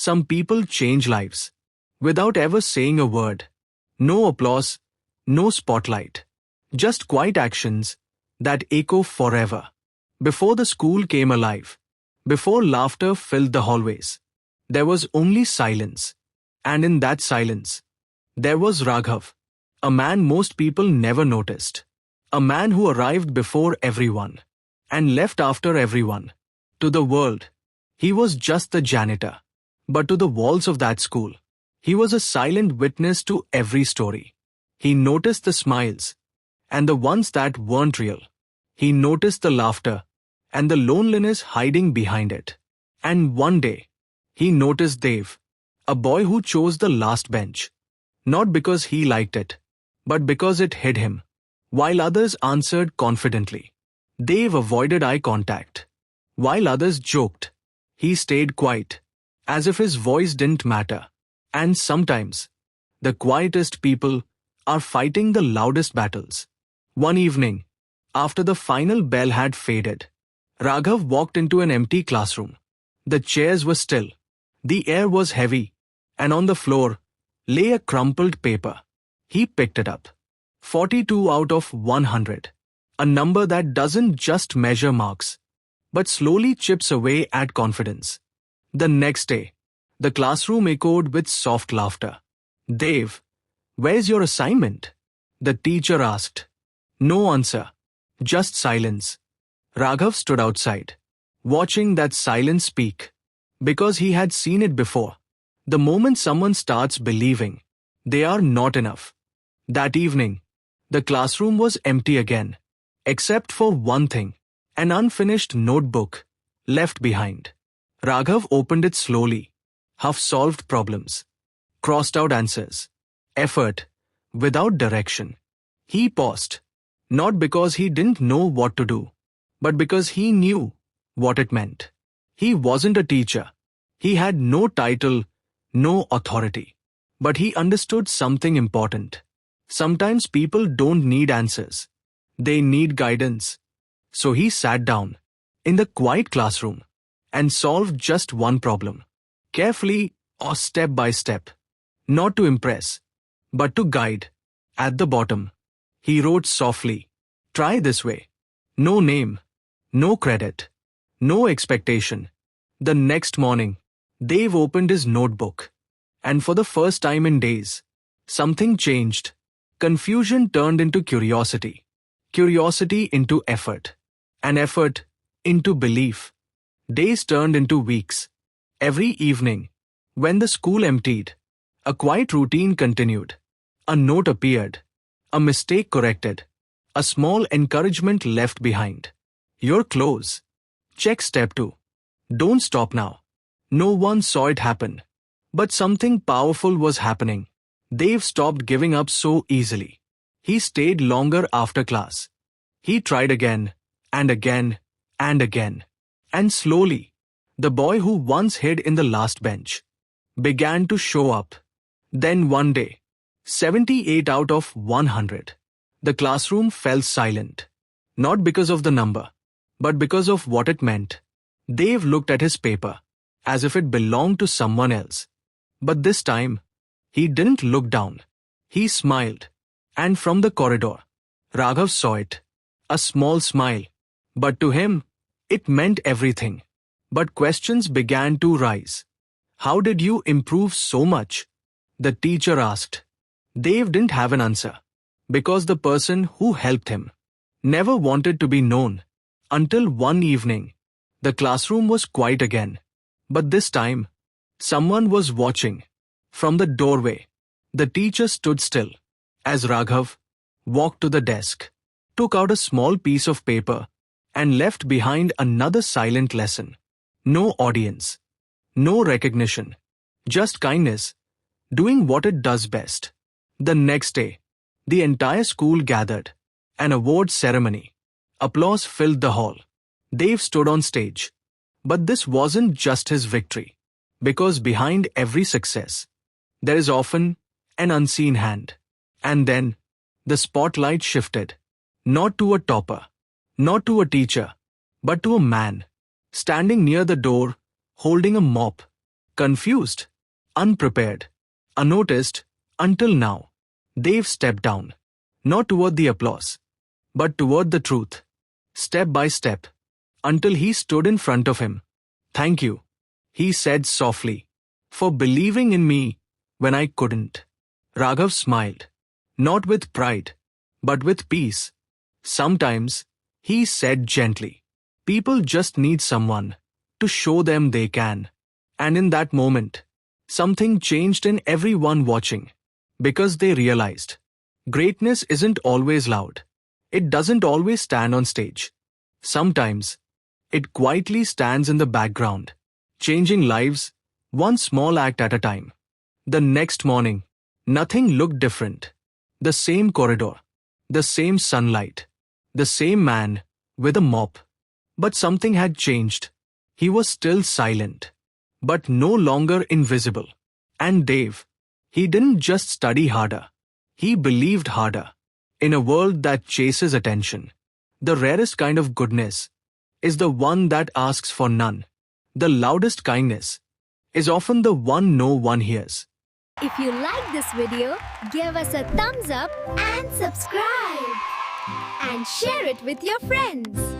Some people change lives without ever saying a word. No applause, no spotlight. Just quiet actions that echo forever. Before the school came alive, before laughter filled the hallways, there was only silence. And in that silence, there was Raghav, a man most people never noticed. A man who arrived before everyone and left after everyone. To the world, he was just the janitor. But to the walls of that school, he was a silent witness to every story. He noticed the smiles and the ones that weren't real. He noticed the laughter and the loneliness hiding behind it. And one day, he noticed Dave, a boy who chose the last bench. Not because he liked it, but because it hid him. While others answered confidently, Dave avoided eye contact. While others joked, he stayed quiet, as if his voice didn't matter. And sometimes, the quietest people are fighting the loudest battles. One evening, after the final bell had faded, Raghav walked into an empty classroom. The chairs were still, the air was heavy, and on the floor lay a crumpled paper. He picked it up. 42 out of 100. A number that doesn't just measure marks, but slowly chips away at confidence. The next day, the classroom echoed with soft laughter. Dave, where's your assignment? The teacher asked. No answer, just silence. Raghav stood outside, watching that silence speak, because he had seen it before. The moment someone starts believing they are not enough. That evening, the classroom was empty again, except for one thing, an unfinished notebook left behind. Raghav opened it slowly, half-solved problems, crossed out answers, effort, without direction. He paused, not because he didn't know what to do, but because he knew what it meant. He wasn't a teacher. He had no title, no authority. But he understood something important. Sometimes people don't need answers. They need guidance. So he sat down, in the quiet classroom, and solved just one problem. Carefully or step by step. Not to impress, but to guide. At the bottom, he wrote softly, "Try this way." No name, no credit, no expectation. The next morning, Dave opened his notebook. And for the first time in days, something changed. Confusion turned into curiosity. Curiosity into effort. And effort into belief. Days turned into weeks. Every evening, when the school emptied, a quiet routine continued. A note appeared. A mistake corrected. A small encouragement left behind. You're close. Check step 2. Don't stop now. No one saw it happen. But something powerful was happening. Dave stopped giving up so easily. He stayed longer after class. He tried again, and again, and again. And slowly, the boy who once hid in the last bench began to show up. Then one day, 78 out of 100. The classroom fell silent. Not because of the number, but because of what it meant. Dave looked at his paper, as if it belonged to someone else. But this time, he didn't look down. He smiled. And from the corridor, Raghav saw it. A small smile. But to him, it meant everything. But questions began to rise. How did you improve so much? The teacher asked. Dave didn't have an answer. Because the person who helped him never wanted to be known. Until one evening, the classroom was quiet again. But this time, someone was watching. From the doorway, the teacher stood still, as Raghav walked to the desk, took out a small piece of paper, and left behind another silent lesson. No audience, no recognition, just kindness, doing what it does best. The next day, the entire school gathered. An award ceremony. Applause filled the hall. Dave stood on stage. But this wasn't just his victory. Because behind every success, there is often an unseen hand. And then, the spotlight shifted. Not to a topper, not to a teacher, but to a man, standing near the door, holding a mop, Confused, unprepared, unnoticed, until now. Dave stepped down. Not toward the applause, but toward the truth. Step by step. Until he stood in front of him. "Thank you," he said softly, "for believing in me when I couldn't." Raghav smiled. Not with pride, but with peace. "Sometimes," he said gently, "people just need someone to show them they can." And in that moment, something changed in everyone watching. Because they realized greatness isn't always loud. It doesn't always stand on stage. Sometimes, it quietly stands in the background, changing lives, one small act at a time. The next morning, nothing looked different. The same corridor, the same sunlight, the same man with a mop. But something had changed. He was still silent, but no longer invisible. And Dave, he didn't just study harder. He believed harder. In a world that chases attention, the rarest kind of goodness is the one that asks for none. The loudest kindness is often the one no one hears. If you like this video, give us a thumbs up and subscribe. And share it with your friends.